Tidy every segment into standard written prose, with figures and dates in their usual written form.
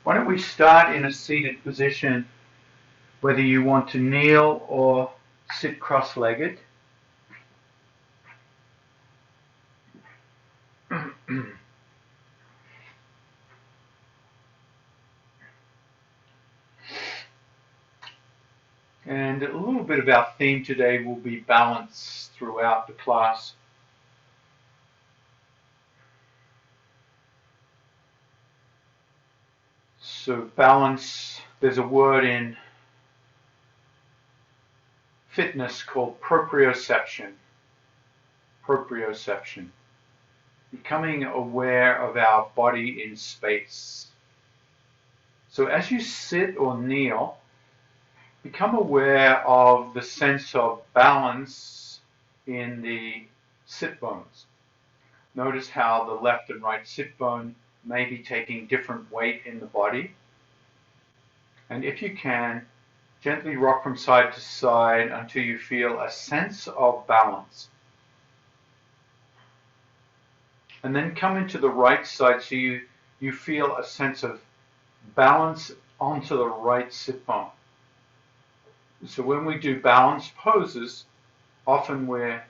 Why don't we start in a seated position, whether you want to kneel or sit cross-legged. And a little bit of our theme today will be balance throughout the class. So balance, there's a word in fitness called proprioception. Proprioception. Becoming aware of our body in space. So as you sit or kneel, become aware of the sense of balance in the sit bones. Notice how the left and right sit bone may be taking different weight in the body. And if you can, gently rock from side to side until you feel a sense of balance. And then come into the right side so you feel a sense of balance onto the right sit bone. So when we do balance poses, often we're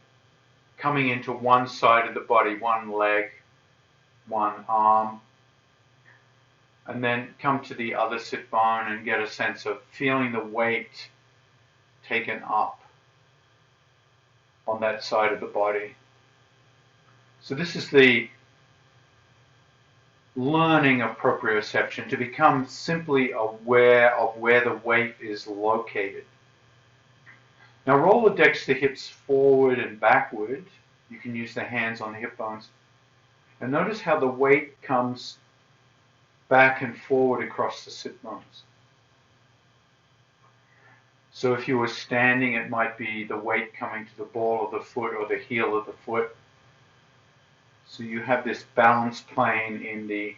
coming into one side of the body, one leg, one arm, and then come to the other sit bone and get a sense of feeling the weight taken up on that side of the body. So this is the learning of proprioception, to become simply aware of where the weight is located. Now Rolodex the hips forward and backward. You can use the hands on the hip bones. And notice how the weight comes back and forward across the sit bones. So if you were standing, it might be the weight coming to the ball of the foot or the heel of the foot. So you have this balance plane in the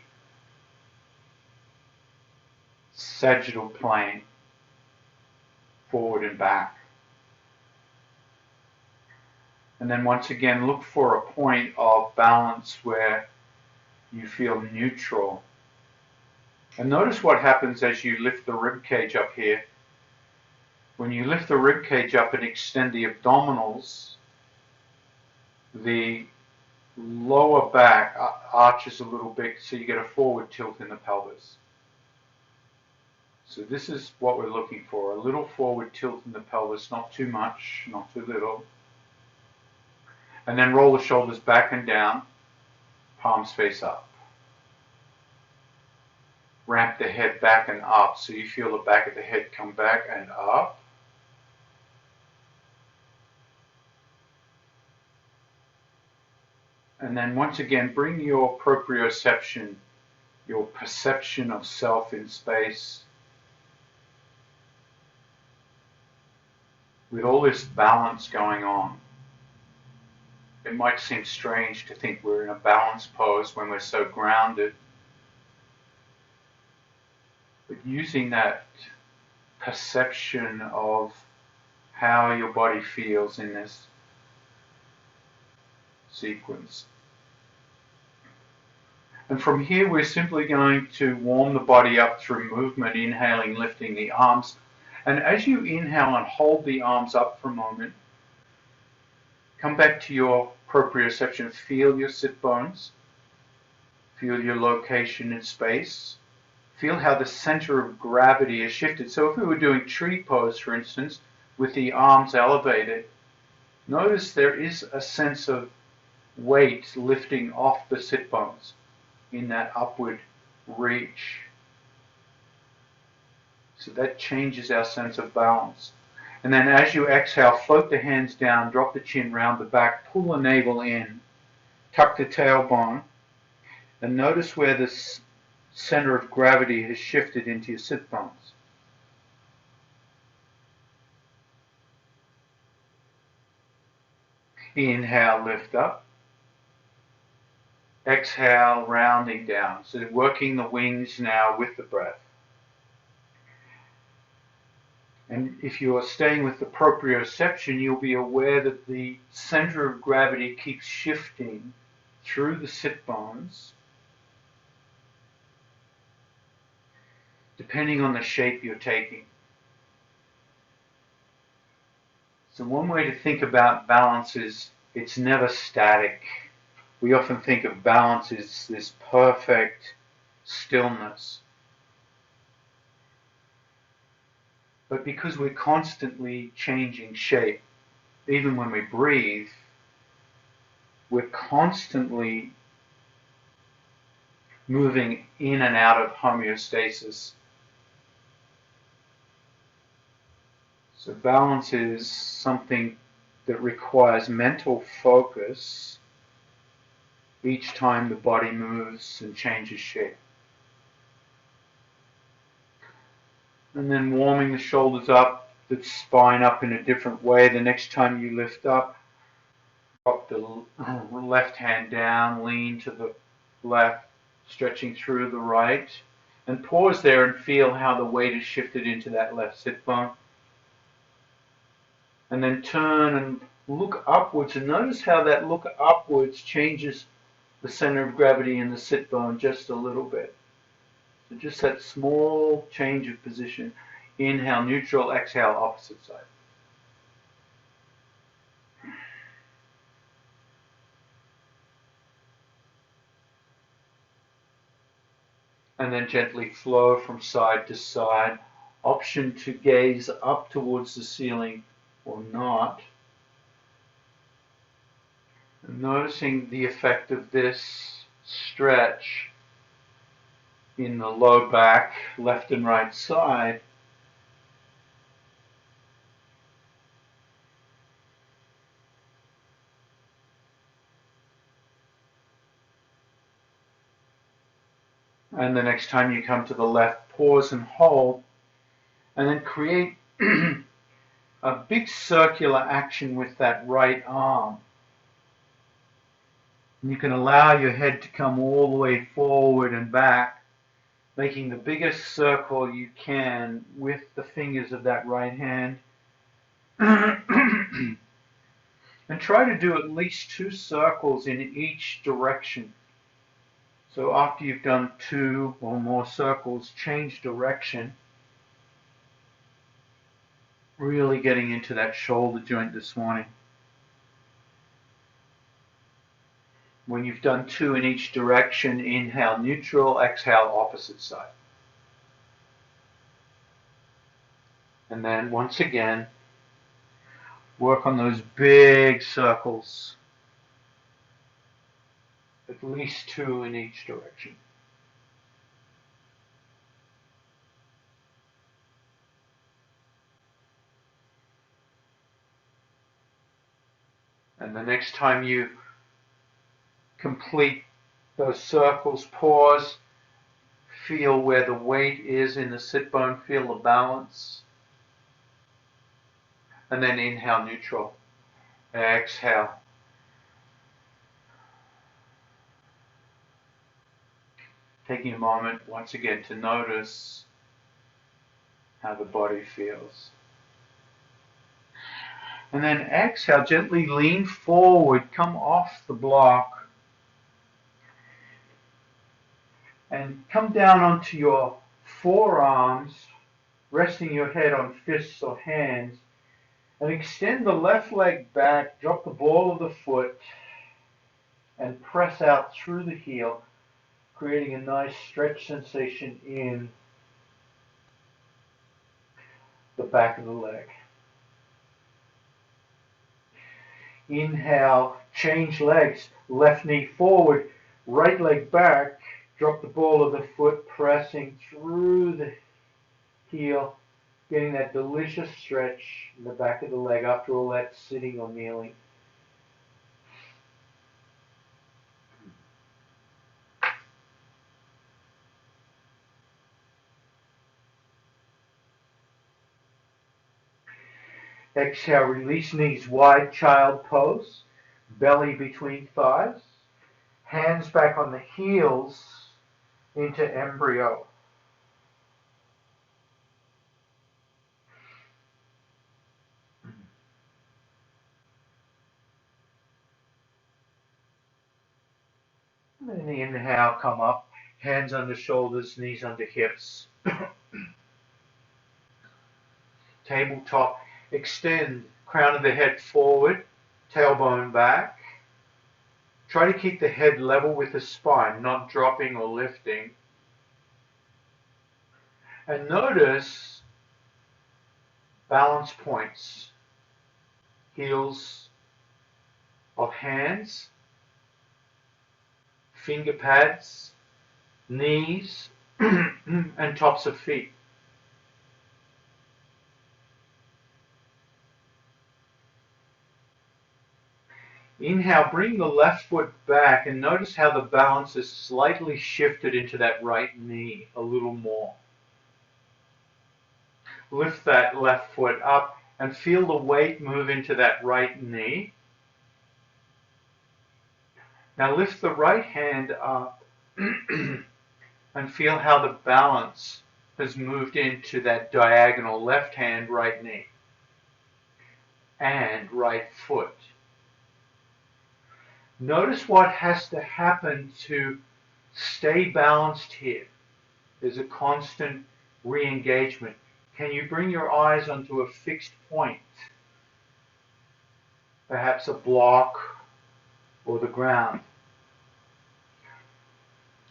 sagittal plane, forward and back. And then once again, look for a point of balance where you feel neutral. And notice what happens as you lift the rib cage up here. When you lift the rib cage up and extend the abdominals, the lower back arches a little bit, so you get a forward tilt in the pelvis. So this is what we're looking for, a little forward tilt in the pelvis, not too much, not too little. And then roll the shoulders back and down, palms face up. Ramp the head back and up, so you feel the back of the head come back and up. And then once again, bring your proprioception, your perception of self in space, with all this balance going on. It might seem strange to think we're in a balanced pose when we're so grounded, but using that perception of how your body feels in this sequence. And from here, we're simply going to warm the body up through movement, inhaling, lifting the arms. And as you inhale and hold the arms up for a moment, come back to your proprioception. Feel your sit bones. Feel your location in space. Feel how the center of gravity is shifted. So if we were doing tree pose, for instance, with the arms elevated, notice there is a sense of weight lifting off the sit bones in that upward reach. So that changes our sense of balance. And then as you exhale, float the hands down, drop the chin round the back, pull the navel in, tuck the tailbone, and notice where the center of gravity has shifted into your sit bones. Inhale, lift up. Exhale, rounding down. So working the wings now with the breath. And if you are staying with the proprioception, you'll be aware that the center of gravity keeps shifting through the sit bones. depending on the shape you're taking. So one way to think about balance is it's never static. We often think of balance as this perfect stillness. But because we're constantly changing shape, even when we breathe, we're constantly moving in and out of homeostasis. So balance is something that requires mental focus each time the body moves and changes shape. And then warming the shoulders up, the spine up in a different way. The next time you lift up, drop the left hand down, lean to the left, stretching through the right, and pause there and feel how the weight is shifted into that left sit bone. And then turn and look upwards, and notice how that look upwards changes the center of gravity in the sit bone just a little bit. So just that small change of position. Inhale, neutral, exhale, opposite side. And then gently flow from side to side. Option to gaze up towards the ceiling or not. And noticing the effect of this stretch in the low back, left and right side. And the next time you come to the left, pause and hold, and then create a big circular action with that right arm. And you can allow your head to come all the way forward and back, making the biggest circle you can with the fingers of that right hand. And try to do at least 2 circles in each direction. So after you've done 2 or more circles, change direction. Really getting into that shoulder joint this morning. When you've done 2 in each direction, inhale neutral, exhale opposite side. And then once again, work on those big circles. At least 2 in each direction. And the next time you complete those circles, pause, feel where the weight is in the sit bone, feel the balance. And then inhale neutral, exhale. Taking a moment once again to notice how the body feels. And then exhale, gently lean forward, come off the block, and come down onto your forearms, resting your head on fists or hands, and extend the left leg back, drop the ball of the foot, and press out through the heel, creating a nice stretch sensation in the back of the leg. Inhale, change legs, left knee forward, right leg back, drop the ball of the foot, pressing through the heel, getting that delicious stretch in the back of the leg after all that sitting or kneeling. Exhale, release knees wide, child pose, belly between thighs, hands back on the heels into embryo. And then inhale, come up, hands under shoulders, knees under hips. tabletop. Extend crown of the head forward, tailbone back. Try to keep the head level with the spine, not dropping or lifting. And notice balance points, heels of hands, finger pads, knees, and tops of feet. Inhale, bring the left foot back and notice how the balance is slightly shifted into that right knee a little more. Lift that left foot up and feel the weight move into that right knee. Now lift the right hand up and feel how the balance has moved into that diagonal left hand, right knee, and right foot. Notice what has to happen to stay balanced here. There's a constant re-engagement. Can you bring your eyes onto a fixed point? Perhaps a block or the ground.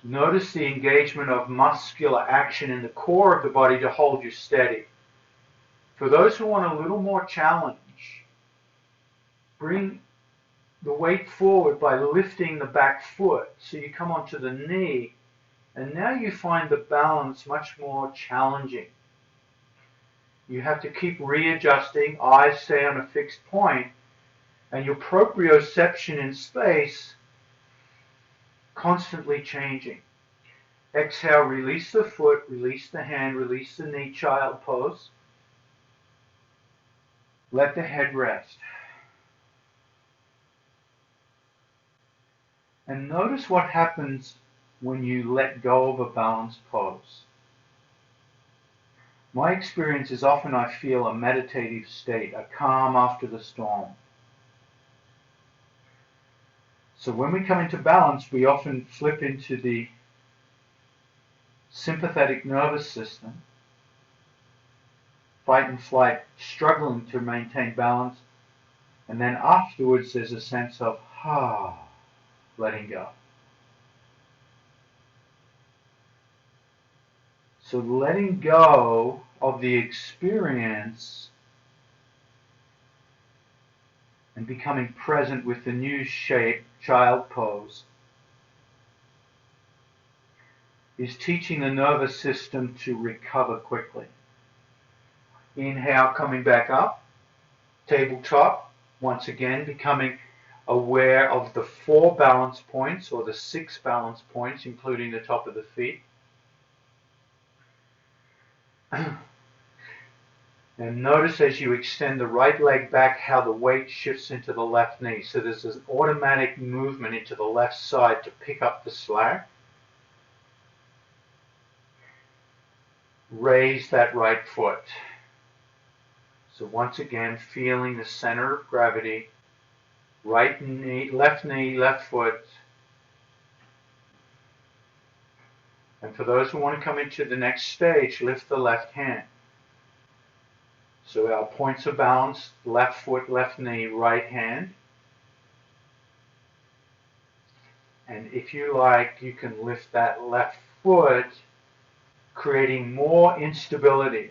Notice the engagement of muscular action in the core of the body to hold you steady. For those who want a little more challenge, bring the weight forward by lifting the back foot. So you come onto the knee, and now you find the balance much more challenging. You have to keep readjusting, eyes stay on a fixed point, and your proprioception in space constantly changing. Exhale, release the foot, release the hand, release the knee, child pose. Let the head rest. And notice what happens when you let go of a balanced pose. My experience is often I feel a meditative state, a calm after the storm. So when we come into balance, we often flip into the sympathetic nervous system, fight and flight, struggling to maintain balance, and then afterwards there's a sense of, letting go. So letting go of the experience and becoming present with the new shape, child pose, is teaching the nervous system to recover quickly. Inhale, coming back up, tabletop, once again becoming aware of the 4 balance points or the 6 balance points, including the top of the feet. And notice as you extend the right leg back how the weight shifts into the left knee. So there's an automatic movement into the left side to pick up the slack. Raise that right foot. So once again, feeling the center of gravity, right knee, left foot. And for those who want to come into the next stage, lift the left hand. So our points of balance, left foot, left knee, right hand. And if you like, you can lift that left foot, creating more instability.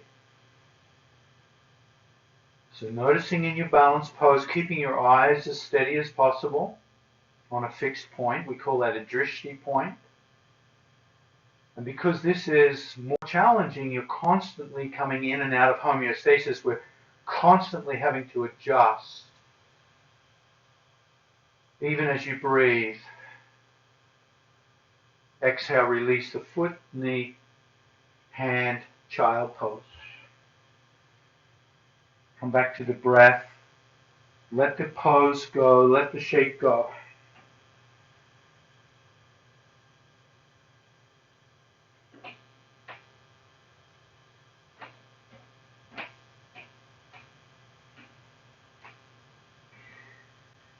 So noticing in your balance pose, keeping your eyes as steady as possible on a fixed point. We call that a drishti point. And because this is more challenging, you're constantly coming in and out of homeostasis. We're constantly having to adjust. Even as you breathe. Exhale, release the foot, knee, hand, child pose. Come back to the breath. Let the pose go, let the shape go.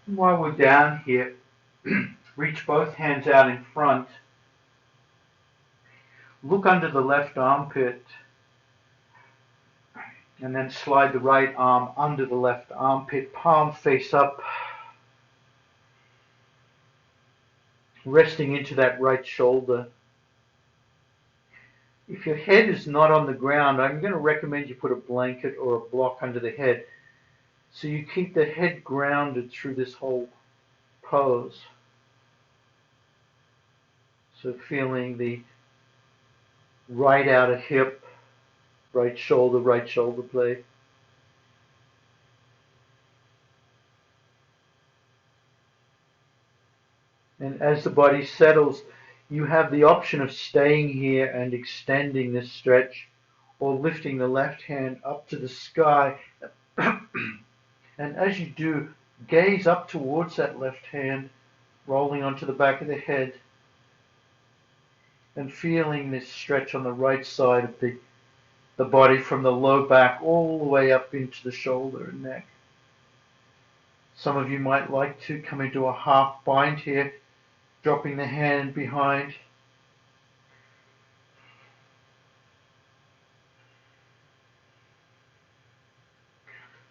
While we're down here, reach both hands out in front. Look under the left armpit And then slide the right arm under the left armpit, palm face up, resting into that right shoulder. If your head is not on the ground, I'm going to recommend you put a blanket or a block under the head so you keep the head grounded through this whole pose. So feeling the right outer hip, right shoulder blade. And as the body settles, you have the option of staying here and extending this stretch or lifting the left hand up to the sky. And as you do, gaze up towards that left hand, rolling onto the back of the head and feeling this stretch on the right side of the body from the low back all the way up into the shoulder and neck. Some of you might like to come into a half bind here, dropping the hand behind.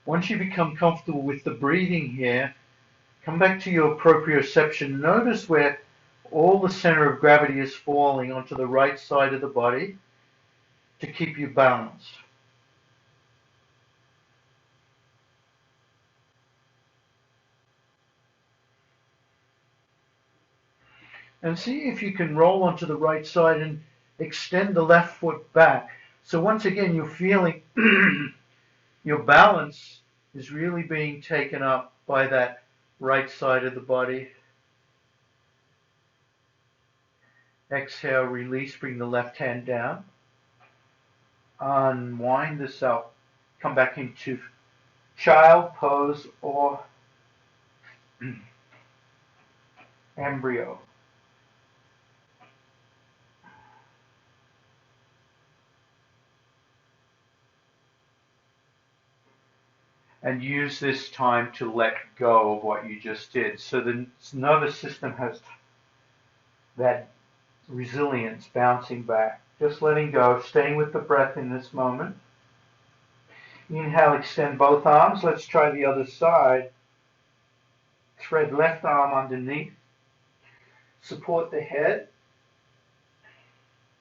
Once you become comfortable with the breathing here, come back to your proprioception. Notice where all the center of gravity is falling onto the right side of the body to keep you balanced. And see if you can roll onto the right side and extend the left foot back. So once again, you're feeling your balance is really being taken up by that right side of the body. Exhale, release, bring the left hand down. Unwind this out. Come back into child pose or embryo. And use this time to let go of what you just did. So the nervous system has that resilience bouncing back. Just letting go, staying with the breath in this moment. Inhale, extend both arms. Let's try the other side. Thread left arm underneath. Support the head.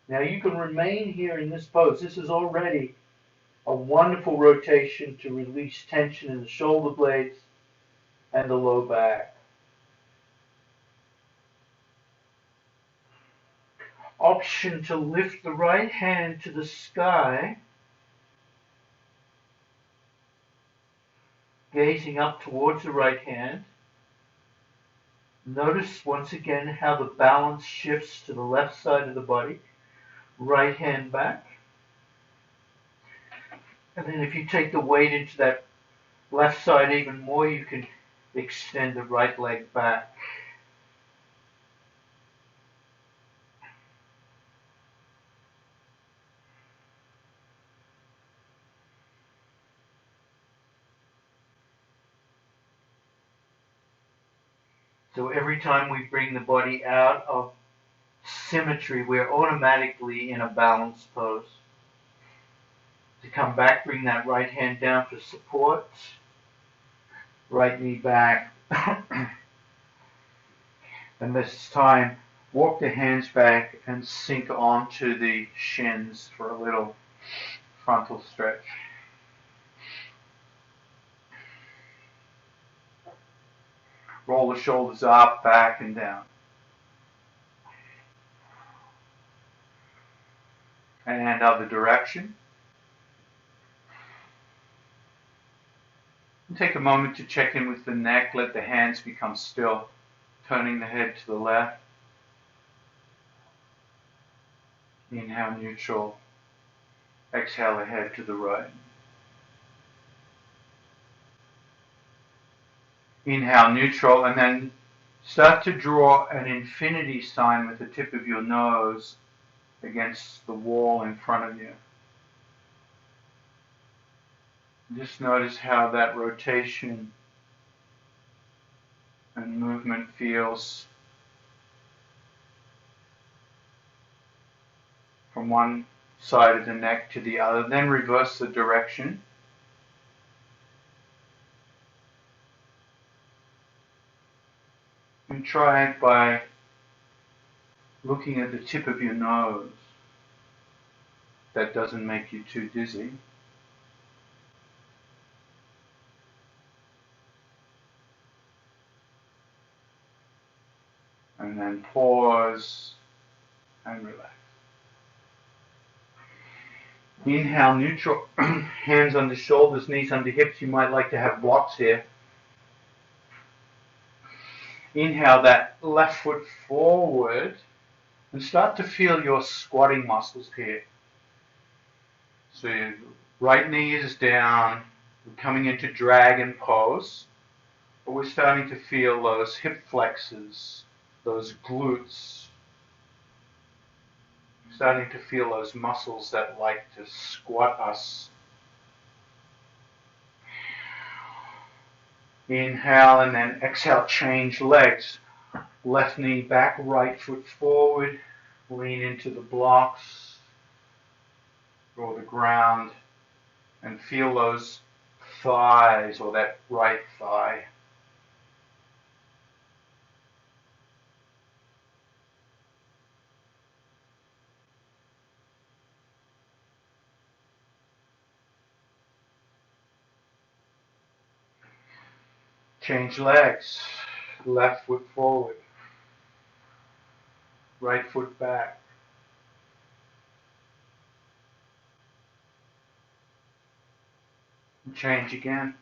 Now you can remain here in this pose. This is already a wonderful rotation to release tension in the shoulder blades and the low back. Option to lift the right hand to the sky, gazing up towards the right hand. Notice once again how the balance shifts to the left side of the body. Right hand back. And then if you take the weight into that left side even more, you can extend the right leg back. So every time we bring the body out of symmetry, we're automatically in a balanced pose. To come back, bring that right hand down for support. Right knee back. And this time, walk the hands back and sink onto the shins for a little frontal stretch. Roll the shoulders up, back, and down. And other direction. And take a moment to check in with the neck. Let the hands become still, turning the head to the left. Inhale, neutral. Exhale, the head to the right. Inhale, neutral, and then start to draw an infinity sign with the tip of your nose against the wall in front of you. Just notice how that rotation and movement feels from one side of the neck to the other. Then reverse the direction And try it by looking at the tip of your nose. That doesn't make you too dizzy. And then pause and relax. Inhale, neutral, hands under shoulders, knees under hips. You might like to have blocks here. Inhale that left foot forward and start to feel your squatting muscles here. So your right knee is down, we're coming into dragon pose, but we're starting to feel those hip flexors, those glutes, starting to feel those muscles that like to squat us. Inhale and then exhale, change legs. Left knee back, right foot forward, lean into the blocks or the ground and feel those thighs or that right thigh. Change legs. Left foot forward. Right foot back. And change again.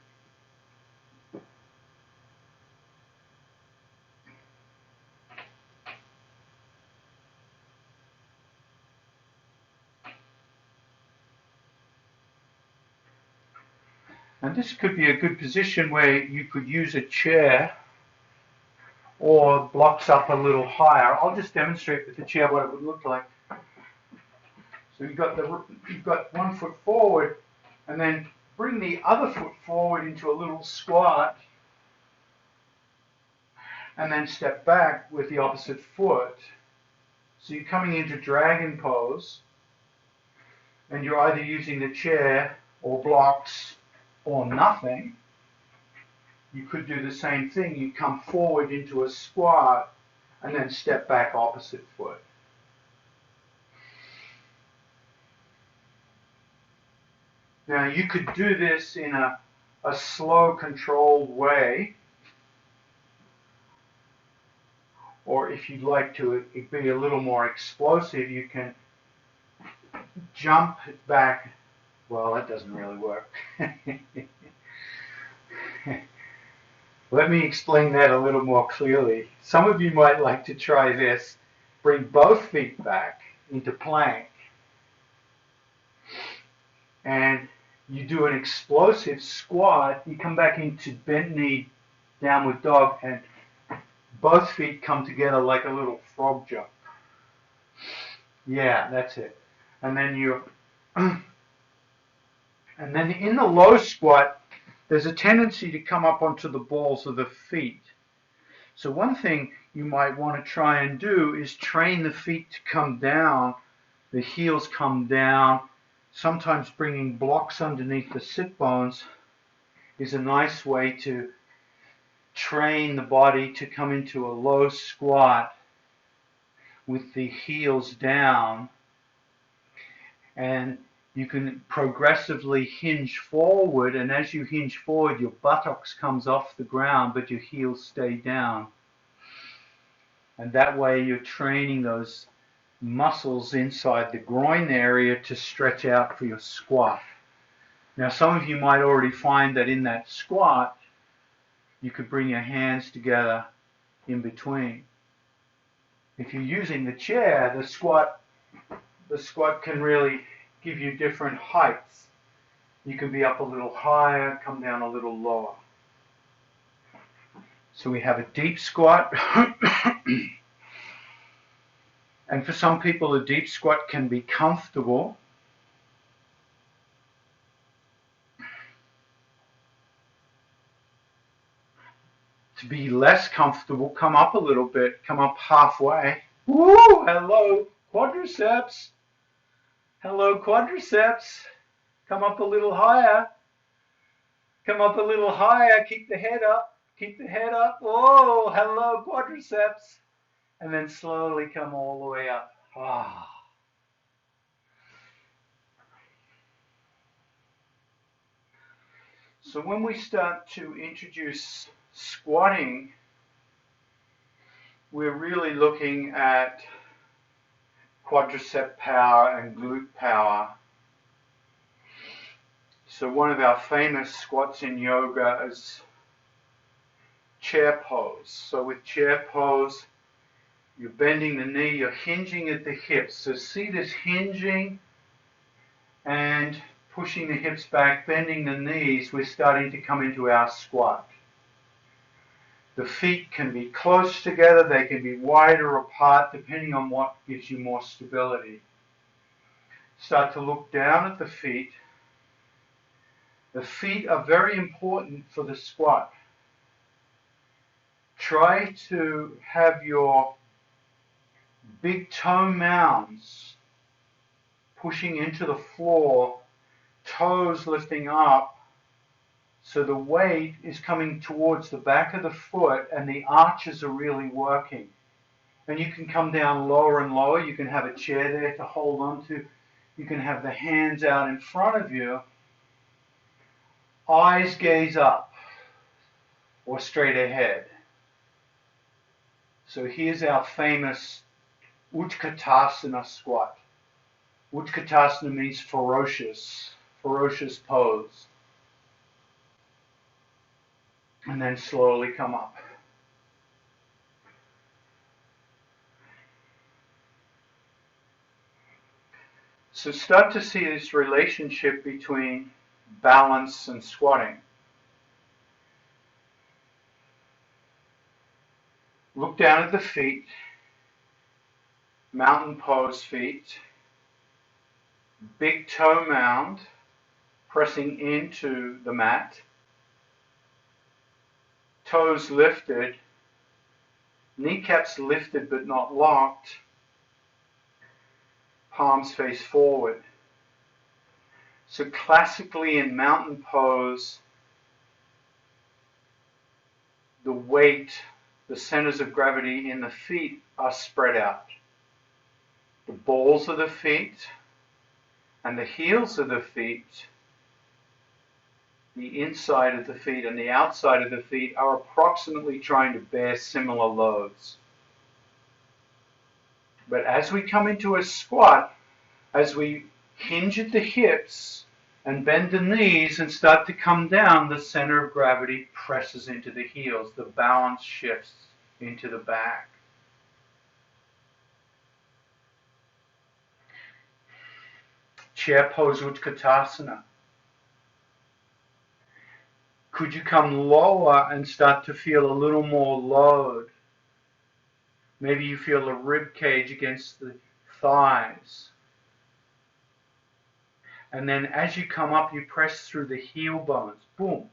And this could be a good position where you could use a chair or blocks up a little higher. I'll just demonstrate with the chair what it would look like. So you've got one foot forward and then bring the other foot forward into a little squat and then step back with the opposite foot. So you're coming into dragon pose and you're either using the chair or blocks or nothing. You could do the same thing. You come forward into a squat and then step back opposite foot. Now you could do this in a slow, controlled way, or if you'd like to be a little more explosive, you can jump back. Well, that doesn't really work. Let me explain that a little more clearly. Some of you might like to try this. Bring both feet back into plank. And you do an explosive squat. You come back into bent knee, downward dog, and both feet come together like a little frog jump. Yeah, that's it. And then and then in the low squat, there's a tendency to come up onto the balls of the feet. So one thing you might want to try and do is train the feet to come down, the heels come down. Sometimes bringing blocks underneath the sit bones is a nice way to train the body to come into a low squat with the heels down, and you can progressively hinge forward, and as you hinge forward your buttocks comes off the ground but your heels stay down, and that way you're training those muscles inside the groin area to stretch out for your squat. Now some of you might already find that in that squat you could bring your hands together in between. If you're using the chair, the squat can really give you different heights. You can be up a little higher, come down a little lower. So we have a deep squat. And for some people, a deep squat can be comfortable. To be less comfortable, come up a little bit, come up halfway. Woo! Hello, quadriceps. Hello, quadriceps. Come up a little higher. Come up a little higher. Keep the head up. Keep the head up. Oh, hello, quadriceps. And then slowly come all the way up. Ah. So when we start to introduce squatting, we're really looking at quadricep power and glute power. So one of our famous squats in yoga is chair pose. So with chair pose, you're bending the knee, you're hinging at the hips. So see this hinging and pushing the hips back, bending the knees. We're starting to come into our squat. The feet can be close together, they can be wider apart, depending on what gives you more stability. Start to look down at the feet. The feet are very important for the squat. Try to have your big toe mounds pushing into the floor, toes lifting up, so the weight is coming towards the back of the foot and the arches are really working. And you can come down lower and lower. You can have a chair there to hold on to. You can have the hands out in front of you. Eyes gaze up or straight ahead. So here's our famous Utkatasana squat. Utkatasana means ferocious pose. And then slowly come up. So start to see this relationship between balance and squatting. Look down at the feet, mountain pose feet, big toe mound pressing into the mat, toes lifted, kneecaps lifted but not locked, palms face forward. So classically in mountain pose, the weight, the centers of gravity in the feet are spread out. The balls of the feet and the heels of the feet, the inside of the feet and the outside of the feet are approximately trying to bear similar loads. But as we come into a squat, as we hinge at the hips and bend the knees and start to come down, the center of gravity presses into the heels. The balance shifts into the back. Chair pose Utkatasana. Could you come lower and start to feel a little more load? Maybe you feel the rib cage against the thighs. And then as you come up, you press through the heel bones. Boom.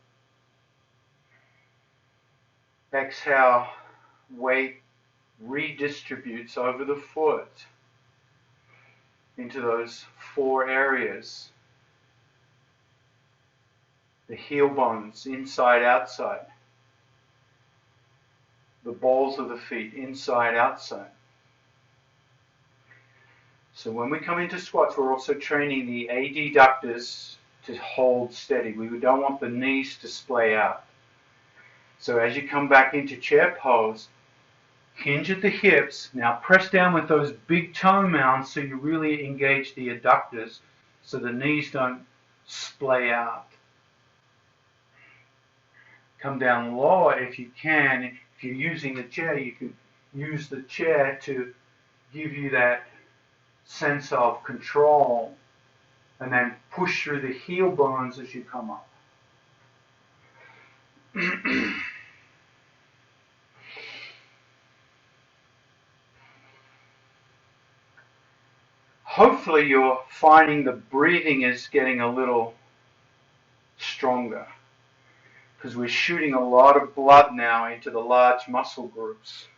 Exhale, weight redistributes over the foot into those 4 areas. The heel bones, inside, outside. The balls of the feet, inside, outside. So when we come into squats, we're also training the adductors to hold steady. We don't want the knees to splay out. So as you come back into chair pose, hinge at the hips. Now press down with those big toe mounds so you really engage the adductors so the knees don't splay out. Come down lower if you can. If you're using the chair, you can use the chair to give you that sense of control and then push through the heel bones as you come up. Hopefully you're finding the breathing is getting a little stronger because we're shooting a lot of blood now into the large muscle groups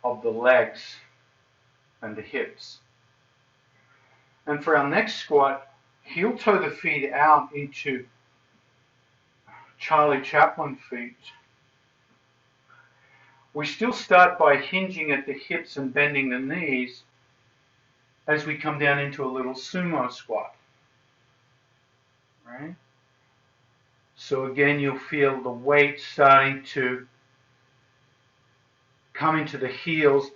of the legs and the hips. And for our next squat, heel toe the feet out into Charlie Chaplin feet. We still start by hinging at the hips and bending the knees as we come down into a little sumo squat, right? So again, you'll feel the weight starting to come into the heels,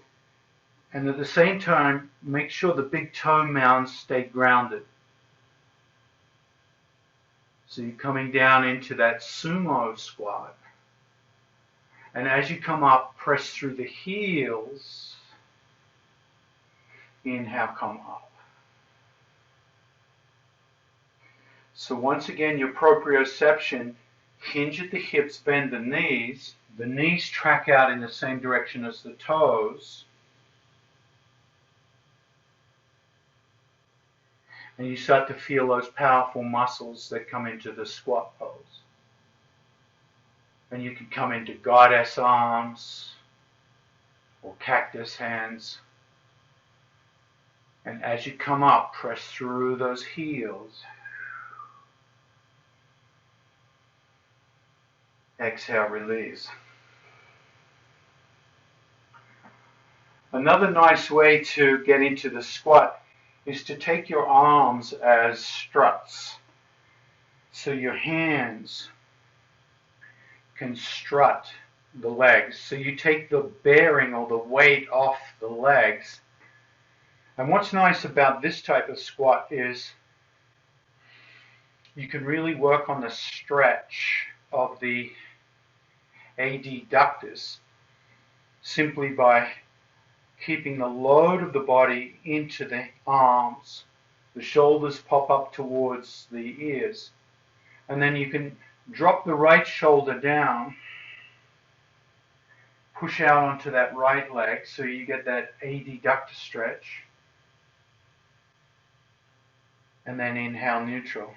and at the same time, make sure the big toe mounds stay grounded. So you're coming down into that sumo squat. And as you come up, press through the heels. Inhale, come up. So once again, your proprioception, hinge at the hips, bend the knees. The knees track out in the same direction as the toes. And you start to feel those powerful muscles that come into the squat pose. And you can come into goddess arms or cactus hands. And as you come up, press through those heels. Exhale, release. Another nice way to get into the squat is to take your arms as struts. So your hands can strut the legs. So you take the bearing or the weight off the legs. And what's nice about this type of squat is you can really work on the stretch of the adductors simply by keeping the load of the body into the arms. The shoulders pop up towards the ears. And then you can drop the right shoulder down, push out onto that right leg so you get that adductor stretch. And then inhale, neutral.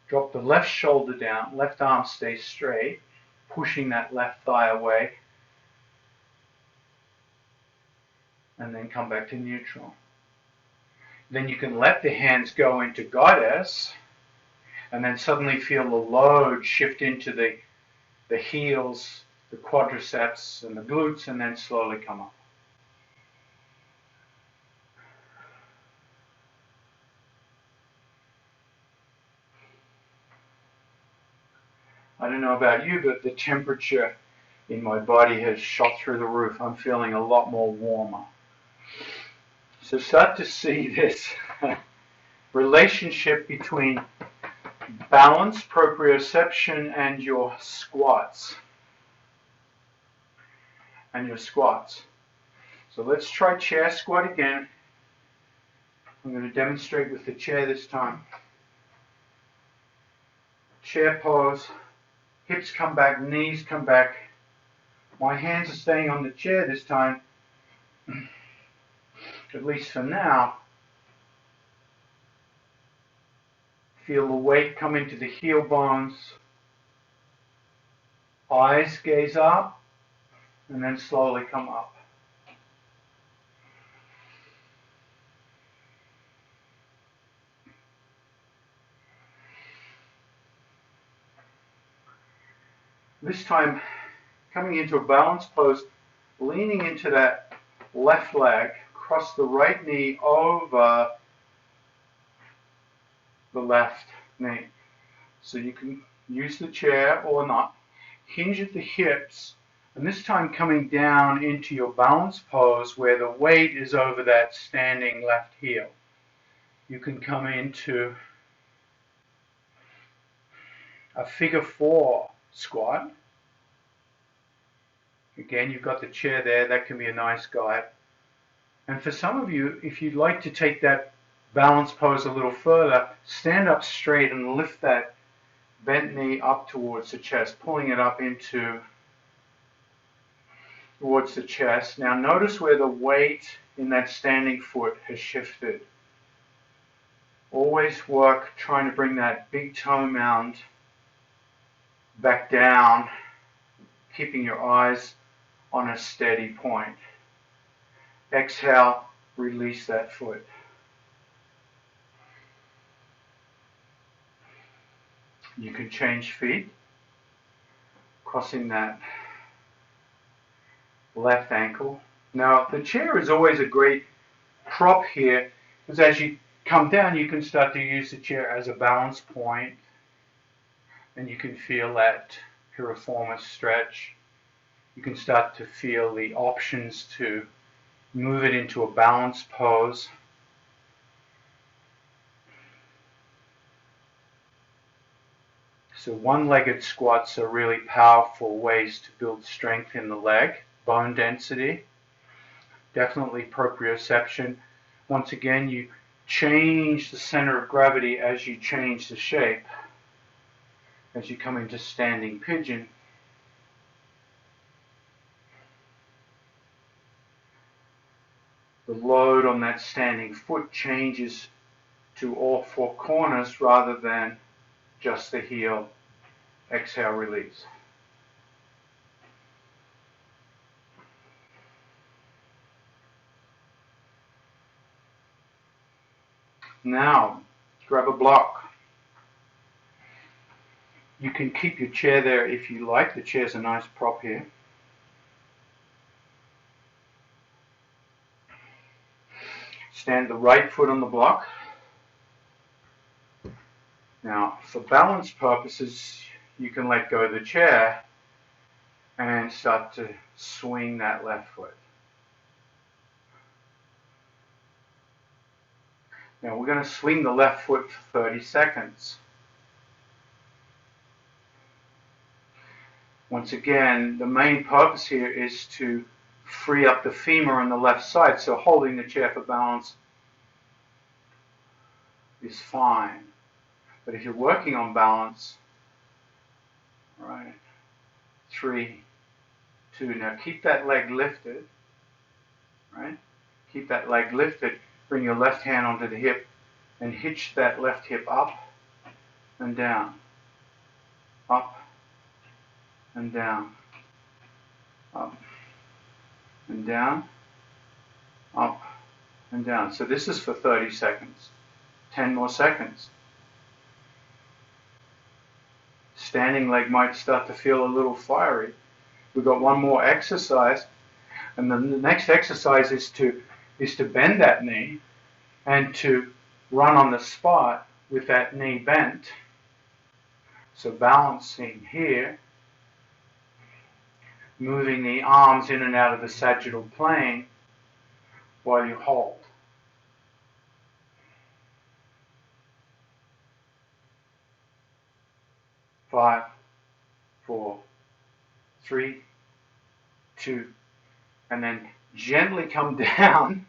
Drop the left shoulder down, left arm stays straight, pushing that left thigh away. And then come back to neutral. Then you can let the hands go into goddess, and then suddenly feel the load shift into the heels, the quadriceps, and the glutes, and then slowly come up. I don't know about you, but the temperature in my body has shot through the roof. I'm feeling a lot more warmer. So start to see this relationship between balance, proprioception, and your squats. So let's try chair squat again. I'm going to demonstrate with the chair this time. Chair pose, hips come back, knees come back. My hands are staying on the chair this time, at least for now. Feel the weight come into the heel bones. Eyes gaze up, and then slowly come up. This time, coming into a balanced pose, leaning into that left leg, cross the right knee over the left knee. So you can use the chair or not. Hinge at the hips, and this time coming down into your balanced pose where the weight is over that standing left heel. You can come into a figure 4 squat. Again, you've got the chair there. That can be a nice guide. And for some of you, if you'd like to take that balance pose a little further, stand up straight and lift that bent knee up towards the chest, pulling it up towards the chest. Now notice where the weight in that standing foot has shifted. Always work trying to bring that big toe mound back down, keeping your eyes on a steady point. Exhale, release that foot. You can change feet, crossing that left ankle. Now, the chair is always a great prop here, because as you come down, you can start to use the chair as a balance point, and you can feel that piriformis stretch. You can start to feel the options to move it into a balanced pose. So one-legged squats are really powerful ways to build strength in the leg, bone density, definitely proprioception. Once again, you change the center of gravity as you change the shape. As you come into standing pigeon, the load on that standing foot changes to all four corners rather than just the heel. Exhale, release. Now, grab a block. You can keep your chair there if you like. The chair's a nice prop here. Stand the right foot on the block. Now, for balance purposes, you can let go of the chair and start to swing that left foot. Now, we're going to swing the left foot for 30 seconds. Once again, the main purpose here is to free up the femur on the left side, so holding the chair for balance is fine. But if you're working on balance, right, 3, 2, now keep that leg lifted, right? Keep that leg lifted, bring your left hand onto the hip and hitch that left hip up and down, up and down, up and down, up and down. So this is for 30 seconds, 10 more seconds. Standing leg might start to feel a little fiery. We've got one more exercise, and then the next exercise is to bend that knee and to run on the spot with that knee bent. So balancing here, moving the arms in and out of the sagittal plane while you hold. 5, 4, 3, 2, and then gently come down.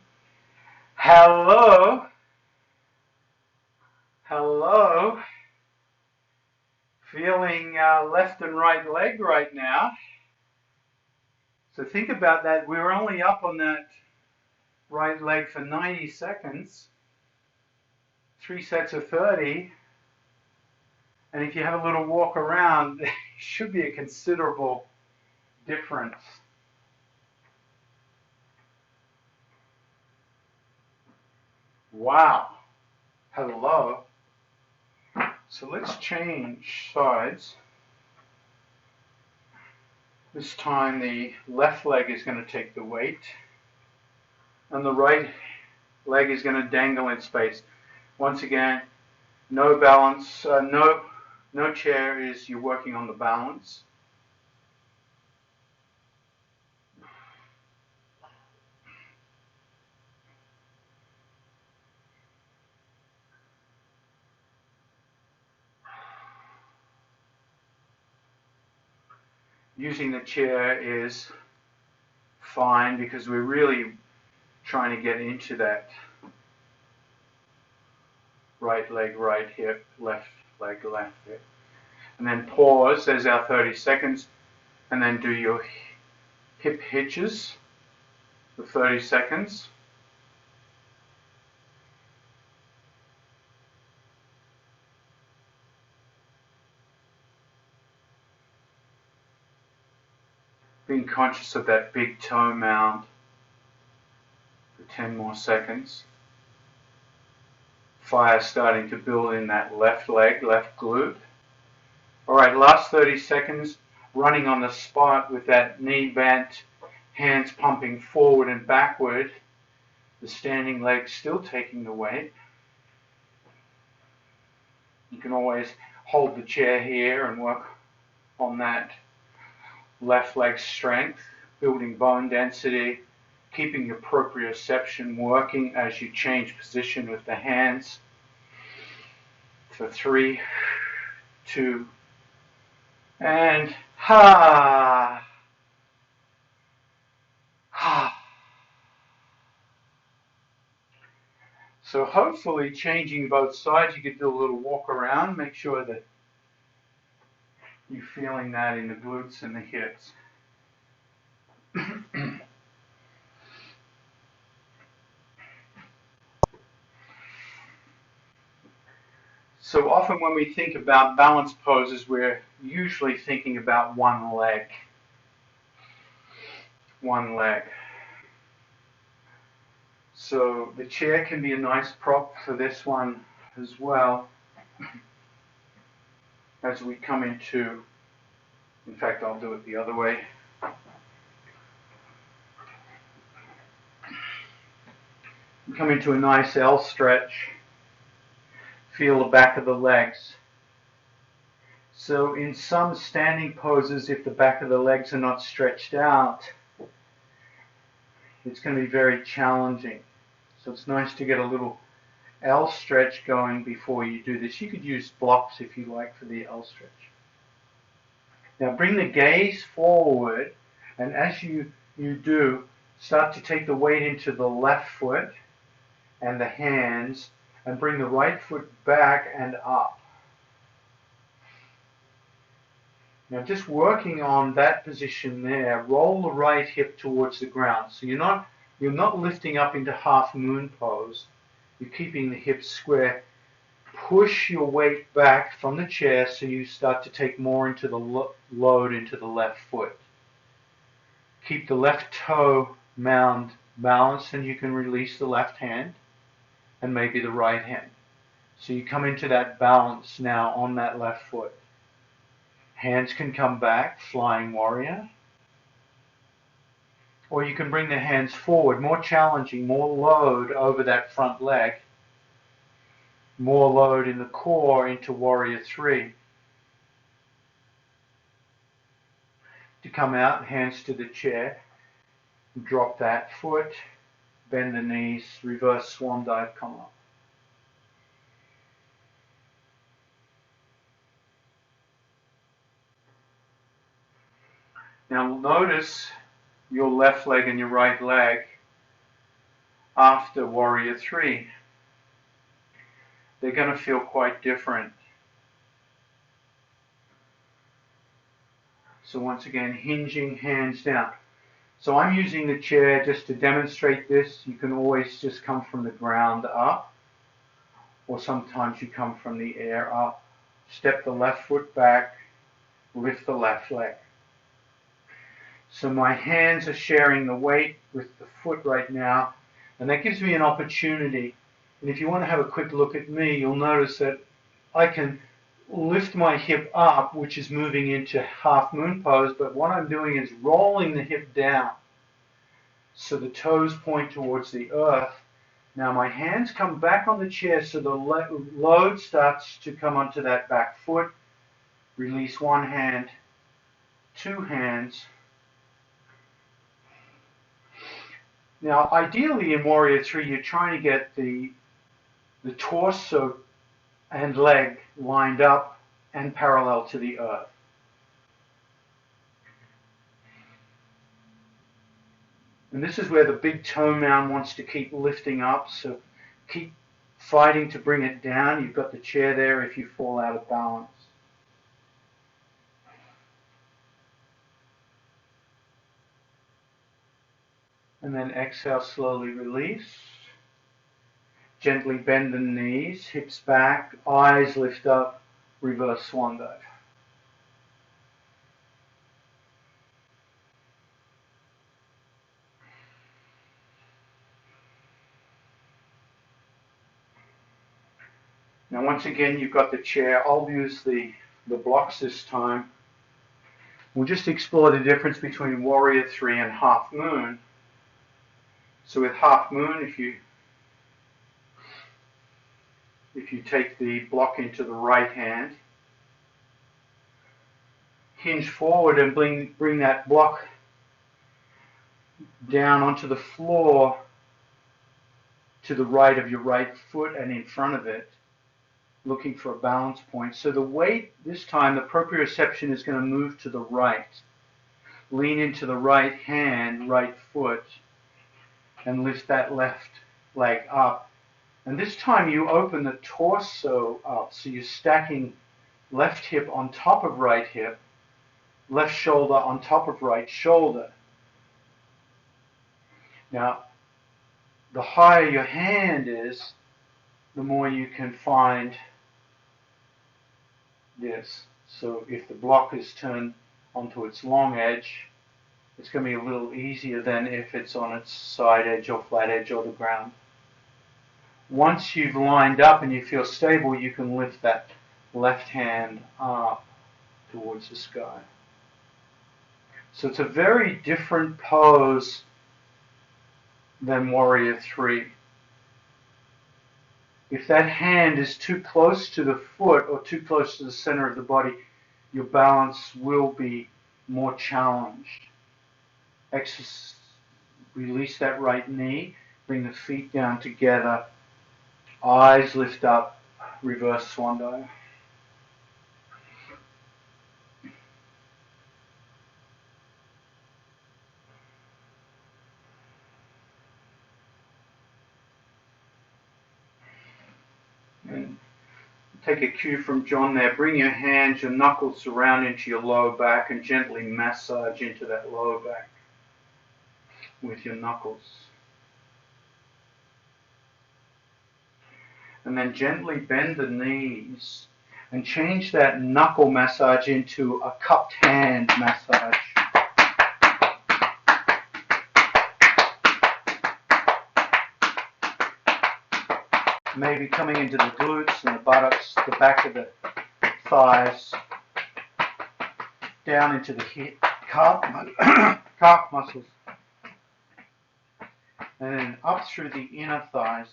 Hello. Hello. Feeling left and right leg right now. So think about that. We were only up on that right leg for 90 seconds. 3 sets of 30. And if you have a little walk around, there should be a considerable difference. Wow. Hello. So let's change sides. This time the left leg is going to take the weight, and the right leg is going to dangle in space. Once again, no balance, no chair is you're working on the balance. Using the chair is fine because we're really trying to get into that right leg, right hip, left leg, left hip. And then pause, there's our 30 seconds, and then do your hip hitches for 30 seconds. Being conscious of that big toe mound for 10 more seconds. Fire starting to build in that left leg, left glute. All right, last 30 seconds, running on the spot with that knee bent Hands pumping forward and backward, the standing leg still taking the weight. You can always hold the chair here and work on that left leg strength, building bone density, keeping your proprioception working as you change position with the hands. For 3, 2, and ha. So hopefully changing both sides, you could do a little walk around, make sure that you're feeling that in the glutes and the hips. So often when we think about balance poses, we're usually thinking about one leg. One leg. So the chair can be a nice prop for this one as well. As we come into, in fact, I'll do it the other way. We come into a nice L stretch. Feel the back of the legs. So in some standing poses, if the back of the legs are not stretched out, it's going to be very challenging. So it's nice to get a little L stretch going before you do this. You could use blocks if you like for the L stretch. Now bring the gaze forward, and as you do, start to take the weight into the left foot and the hands, and bring the right foot back and up. Now just working on that position there, roll the right hip towards the ground. So you're not lifting up into half moon pose. You're keeping the hips square. Push your weight back from the chair so you start to take more into the load into the left foot. Keep the left toe mound balanced, and you can release the left hand and maybe the right hand. So you come into that balance now on that left foot. Hands can come back, flying warrior. Or you can bring the hands forward, more challenging, more load over that front leg. More load in the core into warrior 3. To come out, hands to the chair. Drop that foot, bend the knees, reverse swan dive, come up. Now notice your left leg and your right leg after warrior 3. They're going to feel quite different. So once again, hinging, hands down. So I'm using the chair just to demonstrate this. You can always just come from the ground up, or sometimes you come from the air up. Step the left foot back, lift the left leg. So my hands are sharing the weight with the foot right now, and that gives me an opportunity. And if you want to have a quick look at me, you'll notice that I can lift my hip up, which is moving into half moon pose, but what I'm doing is rolling the hip down so the toes point towards the earth. Now my hands come back on the chair so the load starts to come onto that back foot. Release one hand, 2 hands. Now ideally in warrior 3 you're trying to get the torso and leg lined up and parallel to the earth. And this is where the big toe mound wants to keep lifting up, so keep fighting to bring it down. You've got the chair there if you fall out of balance. And then exhale, slowly release. Gently bend the knees, hips back, eyes lift up, reverse swan dive. Now once again you've got the chair. I'll use the blocks this time. We'll just explore the difference between Warrior 3 and Half Moon. So with Half Moon, if you take the block into the right hand, hinge forward and bring that block down onto the floor to the right of your right foot and in front of it, looking for a balance point. So the weight this time, the proprioception is going to move to the right. Lean into the right hand, right foot, and lift that left leg up. And this time you open the torso up, so you're stacking left hip on top of right hip, left shoulder on top of right shoulder. Now, the higher your hand is, the more you can find this. So if the block is turned onto its long edge, it's going to be a little easier than if it's on its side edge or flat edge or the ground. Once you've lined up and you feel stable, you can lift that left hand up towards the sky. So it's a very different pose than Warrior 3. If that hand is too close to the foot or too close to the center of the body, your balance will be more challenged. Release that right knee, bring the feet down together, eyes lift up, reverse swan dive. And take a cue from John there. Bring your hands, your knuckles around into your lower back and gently massage into that lower back with your knuckles. And then gently bend the knees and change that knuckle massage into a cupped hand massage. Maybe coming into the glutes and the buttocks, the back of the thighs, down into the hip, calf muscles, and then up through the inner thighs,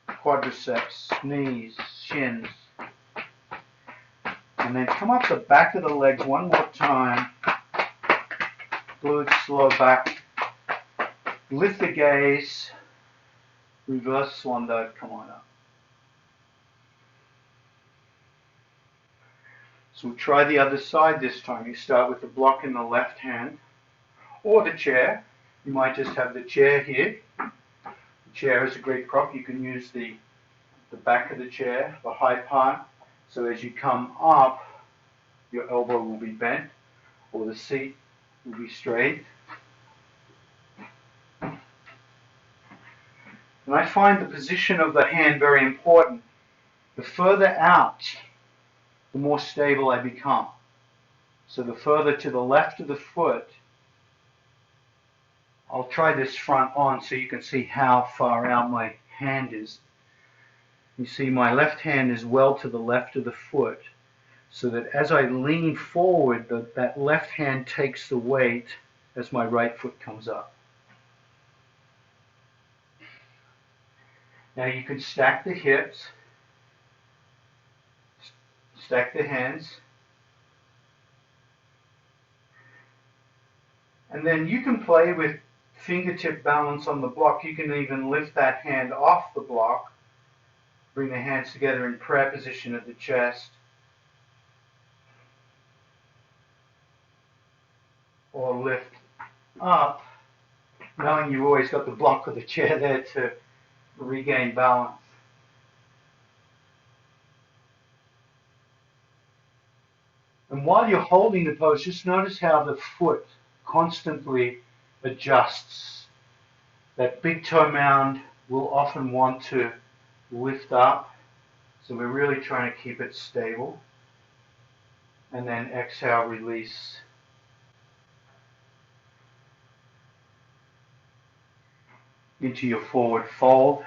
quadriceps, knees, shins, and then come up the back of the legs one more time, glutes, lower back, lift the gaze, reverse swan dive, come on up. So we'll try the other side this time. You start with the block in the left hand or the chair. You might just have the chair here. The chair is a great prop. You can use the back of the chair, the high part. So as you come up, your elbow will be bent or the seat will be straight. And I find the position of the hand very important. The further out, the more stable I become. So the further to the left of the foot, I'll try this front on so you can see how far out my hand is. You see my left hand is well to the left of the foot, so that as I lean forward, that left hand takes the weight as my right foot comes up. Now you can stack the hips, stack the hands, and then you can play with fingertip balance on the block. You can even lift that hand off the block, bring the hands together in prayer position at the chest, or lift up, knowing you've always got the block of the chair there to regain balance. And while you're holding the pose, just notice how the foot constantly adjusts. That big toe mound will often want to lift up, so we're really trying to keep it stable. And then exhale, release. Into your forward fold,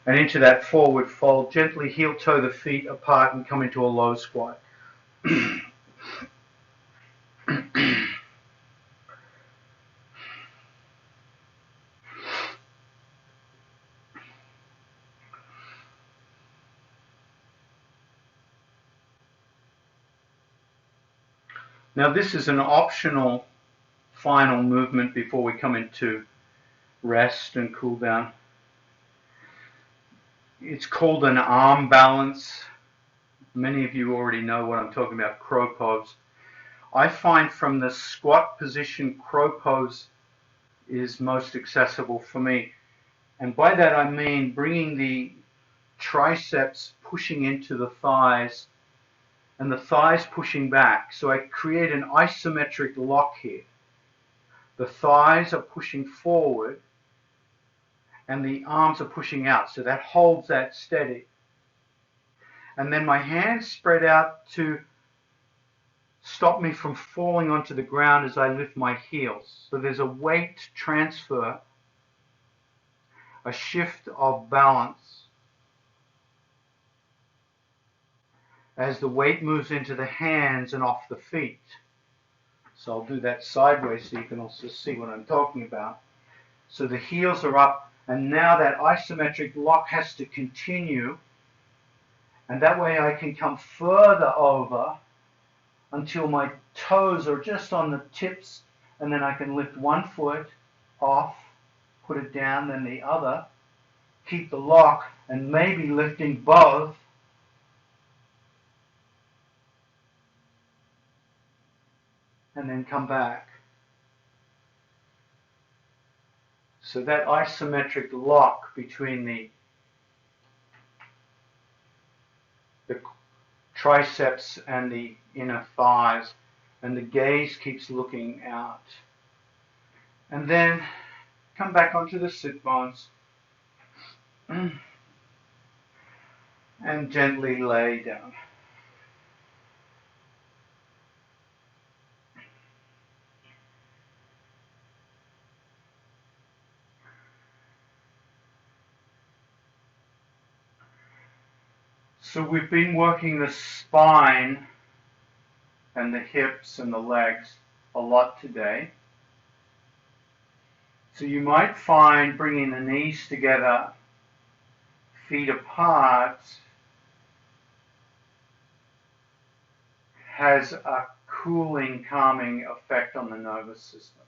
and into that forward fold, gently heel toe the feet apart and come into a low squat. Now this is an optional final movement before we come into rest and cool down. It's called an arm balance. Many of you already know what I'm talking about, crow pose. I find from the squat position, crow pose is most accessible for me. And by that I mean bringing the triceps pushing into the thighs and the thighs pushing back. So I create an isometric lock here. The thighs are pushing forward and the arms are pushing out. So that holds that steady. And then my hands spread out to stop me from falling onto the ground as I lift my heels. So there's a weight transfer, a shift of balance as the weight moves into the hands and off the feet. So I'll do that sideways so you can also see what I'm talking about. So the heels are up, and now that isometric lock has to continue, and that way I can come further over until my toes are just on the tips, and then I can lift one foot off, put it down, then the other, keep the lock, and maybe lifting both, and then come back. So that isometric lock between the triceps and the inner thighs, and the gaze keeps looking out. And then come back onto the sit bones and gently lay down. So we've been working the spine and the hips and the legs a lot today. So you might find bringing the knees together, feet apart, has a cooling, calming effect on the nervous system.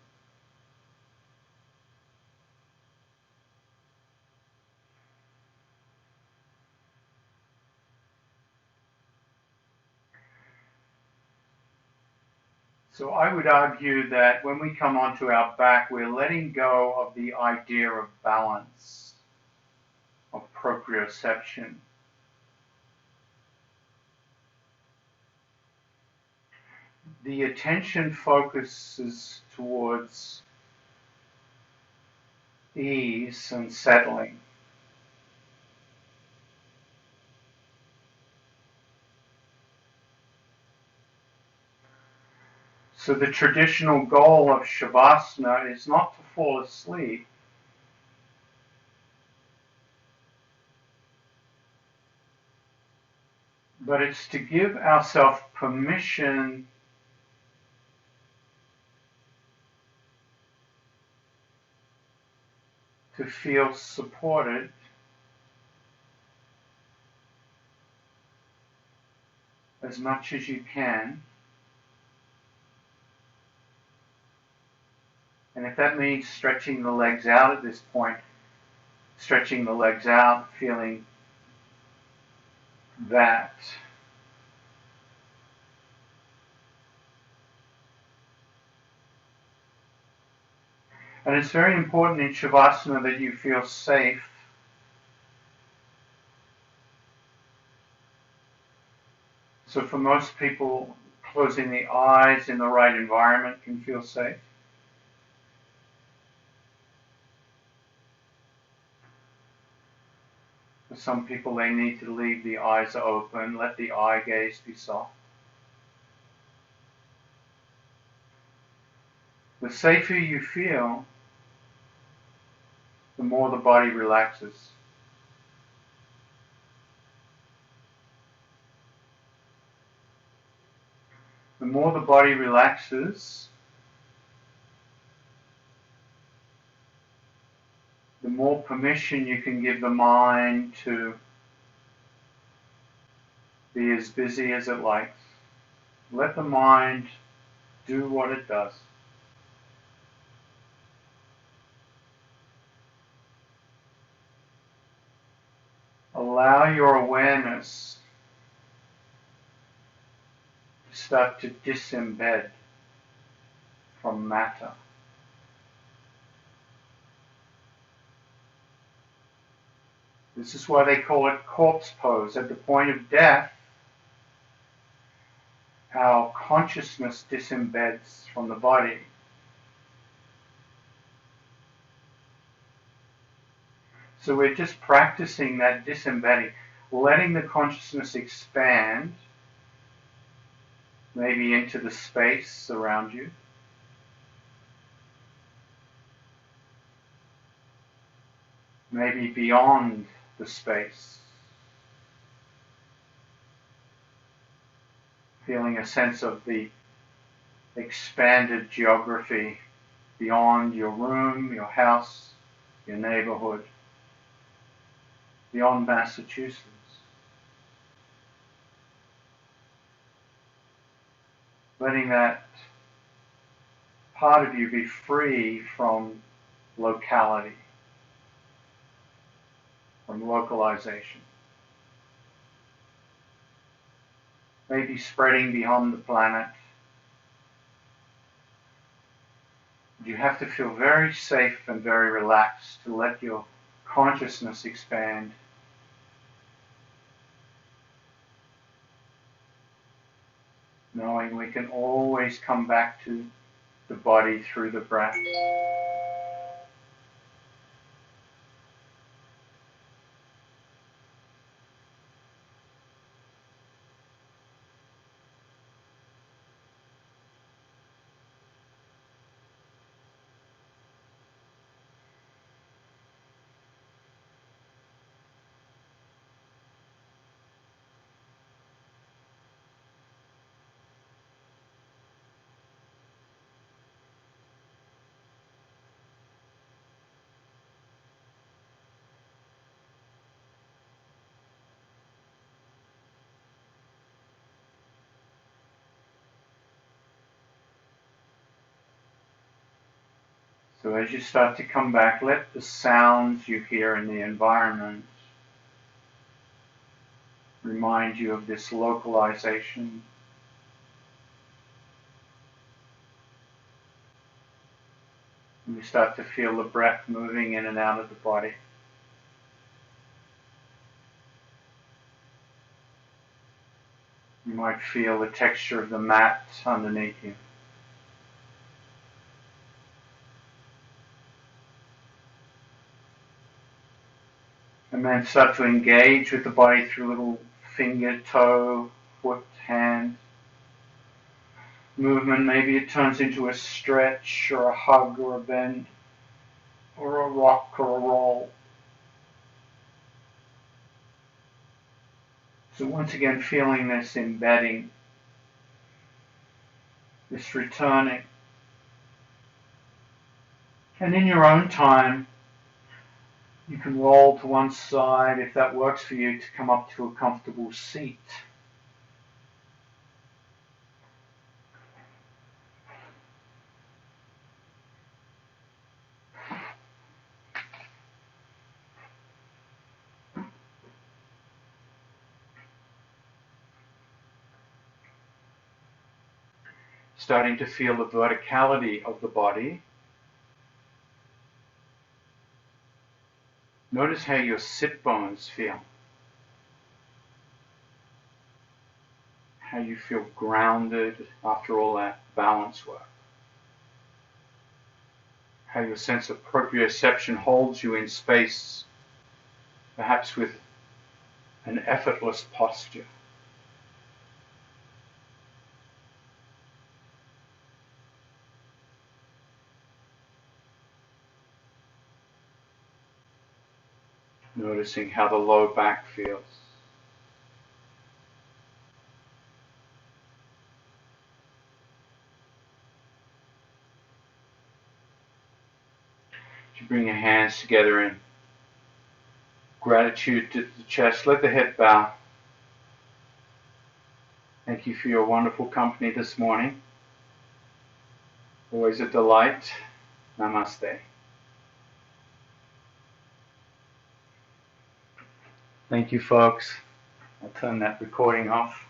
So I would argue that when we come onto our back, we're letting go of the idea of balance, of proprioception. The attention focuses towards ease and settling. So the traditional goal of Shavasana is not to fall asleep, but it's to give ourselves permission to feel supported as much as you can. And if that means stretching the legs out at this point, stretching the legs out, feeling that. And it's very important in Shavasana that you feel safe. So for most people, closing the eyes in the right environment can feel safe. For some people, they need to leave the eyes open, let the eye gaze be soft. The safer you feel, the more the body relaxes. The more the body relaxes, the more permission you can give the mind to be as busy as it likes. Let the mind do what it does. Allow your awareness to start to disembed from matter. This is why they call it corpse pose. At the point of death, our consciousness disembeds from the body. So we're just practicing that disembedding, letting the consciousness expand, maybe into the space around you. Maybe beyond the space. Feeling a sense of the expanded geography beyond your room, your house, your neighborhood, beyond Massachusetts. Letting that part of you be free from locality, from localization. Maybe spreading beyond the planet. You have to feel very safe and very relaxed to let your consciousness expand. Knowing we can always come back to the body through the breath. So as you start to come back, let the sounds you hear in the environment remind you of this localization. And you start to feel the breath moving in and out of the body. You might feel the texture of the mat underneath you. And then start to engage with the body through little finger, toe, foot, hand movement. Maybe it turns into a stretch or a hug or a bend or a rock or a roll. So once again, feeling this embedding, this returning. And in your own time, you can roll to one side if that works for you to come up to a comfortable seat. Starting to feel the verticality of the body. Notice how your sit bones feel. How you feel grounded after all that balance work. How your sense of proprioception holds you in space, perhaps with an effortless posture. Noticing how the low back feels. As you bring your hands together in gratitude to the chest, let the head bow. Thank you for your wonderful company this morning. Always a delight. Namaste. Thank you, folks. I'll turn that recording off.